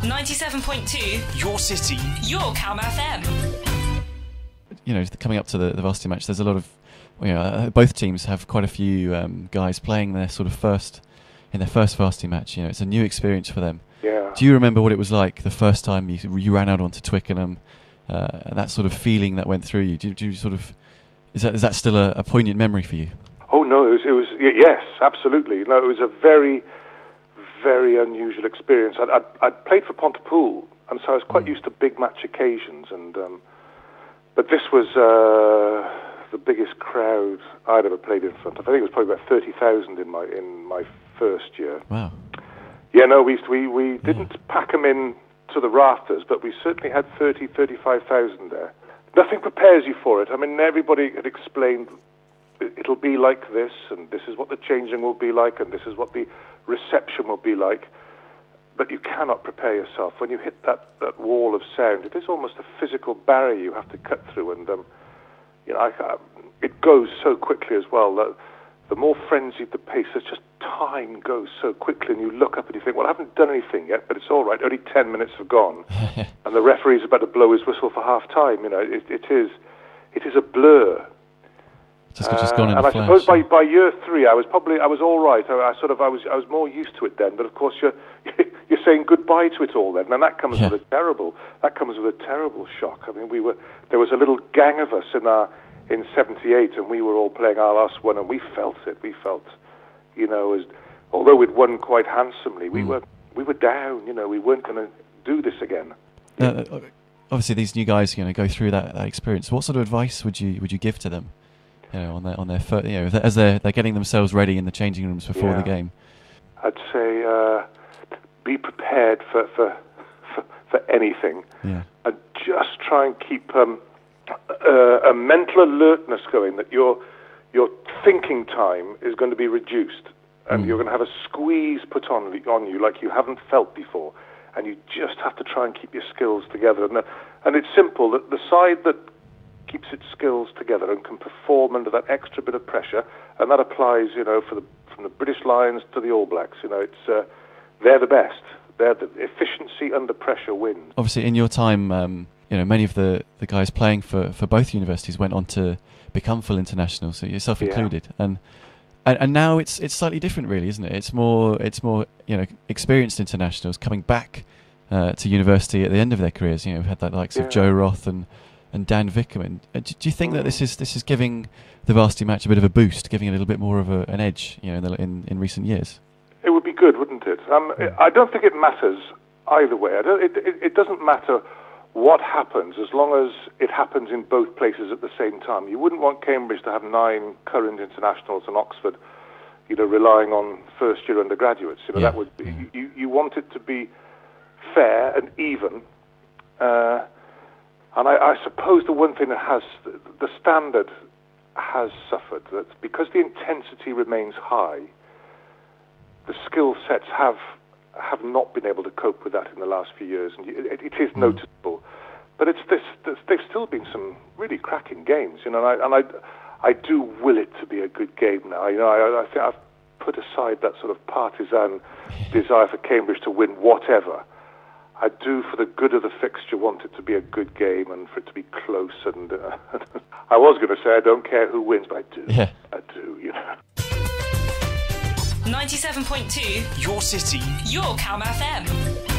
97.2. Your city. Your Calm FM. You know, coming up to the Varsity Match, there's a lot of, you know, both teams have quite a few guys playing their sort of first Varsity Match. You know, it's a new experience for them. Yeah. Do you remember what it was like the first time you ran out onto Twickenham, and that sort of feeling that went through you? Do you sort of, is that still a poignant memory for you? Oh no, it was yes, absolutely. No, it was a very, very unusual experience. I'd played for Pontypool, and so I was quite used to big match occasions, and but this was the biggest crowd I'd ever played in front of. I think it was probably about 30,000 in my first year. Wow. Yeah, no, we didn't pack them in to the rafters, but we certainly had 35,000 there. Nothing prepares you for it. I mean, everybody had explained it'll be like this, and this is what the changing will be like, and this is what the reception will be like. But you cannot prepare yourself. When you hit that wall of sound, it is almost a physical barrier you have to cut through, and you know, it goes so quickly as well. That the more frenzied the pace, it's just time goes so quickly, and you look up and you think, well, I haven't done anything yet, but it's all right. Only 10 minutes have gone, and the referee's about to blow his whistle for half time. You know, it is a blur. Just gone in and a I flash. suppose by year 3, I was all right. I was more used to it then. But of course, you're saying goodbye to it all then, and that comes with a terrible shock. I mean, there was a little gang of us in '78, and we were all playing our last one, and we felt it. We felt, you know, although we'd won quite handsomely, we were down. You know, we weren't going to do this again. Obviously, these new guys, you know, go through that experience. What sort of advice would you give to them? You know, on their first, you know, as they're getting themselves ready in the changing rooms before the game. I'd say be prepared for anything, and just try and keep a mental alertness going. That your thinking time is going to be reduced, and you're going to have a squeeze put on you like you haven't felt before, and you just have to try and keep your skills together. And it's simple. That the side that keeps its skills together and can perform under that extra bit of pressure, and that applies, you know, from the British Lions to the All Blacks. You know, it's they're the best. The efficiency under pressure wins. Obviously, in your time, you know, many of the guys playing for both universities went on to become full internationals, so yourself included. And now it's slightly different, really, isn't it? It's more you know, experienced internationals coming back to university at the end of their careers. You know, we've had the likes of Joe Roth and Dan Vickerman. Do you think that this is giving the Varsity Match a bit of a boost, giving it a little bit more of an edge, you know, in recent years? It would be good, wouldn't it? I don't think it matters either way. It doesn't matter what happens as long as it happens in both places at the same time. You wouldn't want Cambridge to have 9 current internationals and Oxford, you know, relying on first-year undergraduates. You know, that would be, you want it to be fair and even. And I suppose the one thing that the standard has suffered, that because the intensity remains high, the skill sets have not been able to cope with that in the last few years, and it is noticeable. But there's still been some really cracking games, you know, and I do will it to be a good game now. You know, I think I've put aside that sort of partisan desire for Cambridge to win whatever. I do, for the good of the fixture, want it to be a good game and for it to be close. And I was going to say I don't care who wins, but I do. Yeah. I do, you know. 97.2. Your city. Your Calm FM.